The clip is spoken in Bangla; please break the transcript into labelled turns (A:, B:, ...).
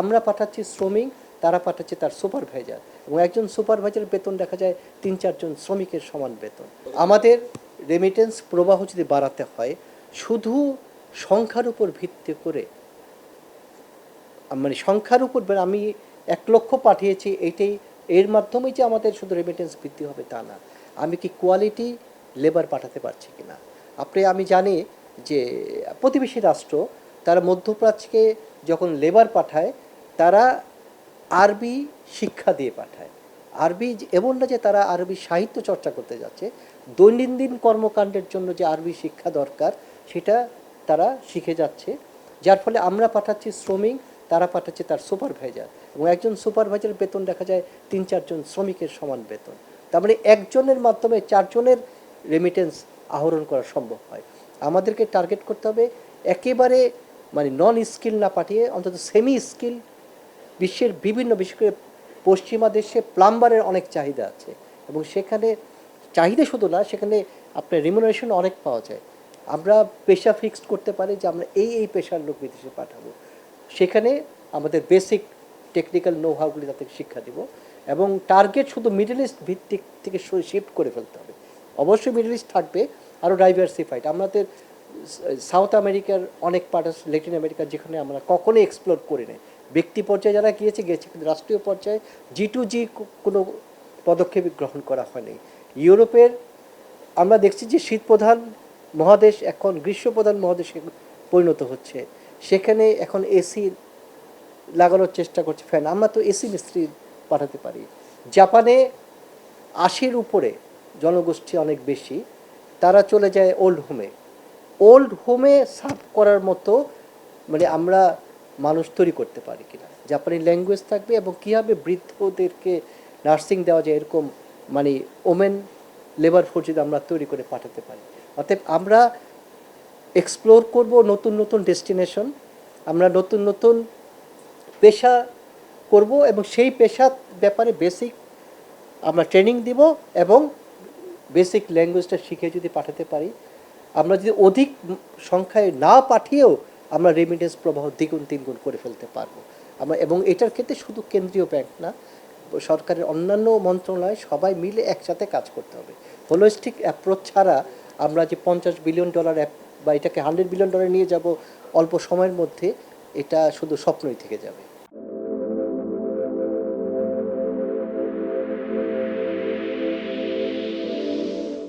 A: আমরা পাঠাচ্ছি শ্রমিক, তারা পাঠাচ্ছে তার সুপারভাইজার, এবং একজন সুপারভাইজারের বেতন দেখা যায় 3-4 জন শ্রমিকের সমান বেতন। আমাদের রেমিটেন্স প্রবাহ যদি বাড়াতে হয় শুধু সংখ্যার উপর ভিত্তি করে, মানে সংখ্যার উপর আমি 1 লক্ষ পাঠিয়েছি এইটাই, এর মাধ্যমেই যে আমাদের শুধু রেমিটেন্স বৃদ্ধি হবে তা না। আমি কি কোয়ালিটি লেবার পাঠাতে পারছি কি না। আমি জানি যে প্রতিবেশী রাষ্ট্র তারা মধ্যপ্রাচ্যকে যখন লেবার পাঠায় তারা আরবি শিক্ষা দিয়ে পাঠায়। আরবি এমন না যে তারা আরবি সাহিত্য চর্চা করতে যাচ্ছে, দৈনন্দিন কর্মকাণ্ডের জন্য যে আরবি শিক্ষা দরকার সেটা তারা শিখে যাচ্ছে। যার ফলে আমরা পাঠাচ্ছি শ্রমিক, তারা পাঠাচ্ছে তার সুপারভাইজার, এবং একজন সুপারভাইজারের বেতন দেখা যায় 3-4 জন শ্রমিকের সমান বেতন। তার মানে একজনের মাধ্যমে 4 জনের রেমিটেন্স আহরণ করা সম্ভব হয়। আমাদেরকে টার্গেট করতে হবে একেবারে মানে নন স্কিল না পাঠিয়ে অন্তত সেমি স্কিল। বিশ্বের বিভিন্ন, বিশেষ করে পশ্চিমা দেশে প্লাম্বারের অনেক চাহিদা আছে, এবং সেখানে চাহিদা শুধু না, সেখানে আপনার রিমুনারেশন অনেক পাওয়া যায়। আমরা পেশা ফিক্সড করতে পারি যে আমরা এই পেশার লোক বিদেশে পাঠাবো, সেখানে আমাদের বেসিক টেকনিক্যাল নো হাউগুলি তাদেরকে শিক্ষা দিব, এবং টার্গেট শুধু মিডল ইস্ট ভিত্তিক থেকে শিফট করে ফেলতে হবে। অবশ্যই মিডল ইস্ট থাকবে, আরও ডাইভার্সিফাইড। আমাদের সাউথ আমেরিকার অনেক পার্ট আছে, ল্যাটিন আমেরিকার, যেখানে আমরা কখনোই এক্সপ্লোর করি নাই। ব্যক্তি পর্যায়ে যারা গিয়েছে, কিন্তু রাষ্ট্রীয় পর্যায়ে G2G কোনো পদক্ষেপ গ্রহণ করা হয়নি। ইউরোপের আমরা দেখছি যে শীতপ্রধান মহাদেশ এখন গ্রীষ্মপ্রধান মহাদেশে পরিণত হচ্ছে, সেখানে এখন এসি লাগানোর চেষ্টা করছে, ফ্যান। আমরা তো এসি মিস্ত্রি পাঠাতে পারি। জাপানে 80-র উপরে জনগোষ্ঠী অনেক বেশি, তারা চলে যায় ওল্ড হোমে। ওল্ড হোমে সার্ভ করার মতো মানে আমরা মানুষ তৈরি করতে পারি কিনা, জাপানি ল্যাঙ্গুয়েজ থাকবে, এবং কীভাবে বৃদ্ধদেরকে নার্সিং দেওয়া যায় এরকম মানে ওমেন লেবার ফোর্স যদি আমরা তৈরি করে পাঠাতে পারি। অতএব আমরা এক্সপ্লোর করব নতুন নতুন ডেস্টিনেশন, আমরা নতুন নতুন পেশা করব, এবং সেই পেশার ব্যাপারে বেসিক আমরা ট্রেনিং দিব, এবং বেসিক ল্যাঙ্গুয়েজটা শিখে যদি পাঠাতে পারি, আমরা যদি অধিক সংখ্যায় না পাঠিয়েও আমরা রেমিটেন্স প্রবাহ দ্বিগুণ তিনগুণ করে ফেলতে পারবো। এবং এটার ক্ষেত্রে শুধু কেন্দ্রীয় ব্যাংক না, সরকারের অন্যান্য মন্ত্রণালয় সবাই মিলে একসাথে কাজ করতে হবে। হোলিস্টিক অ্যাপ্রোচ ছাড়া আমরা যে $50 বিলিয়ন বা এটাকে $100 বিলিয়ন নিয়ে যাব অল্প সময়ের মধ্যে, এটা শুধু স্বপ্নই থেকে যাবে।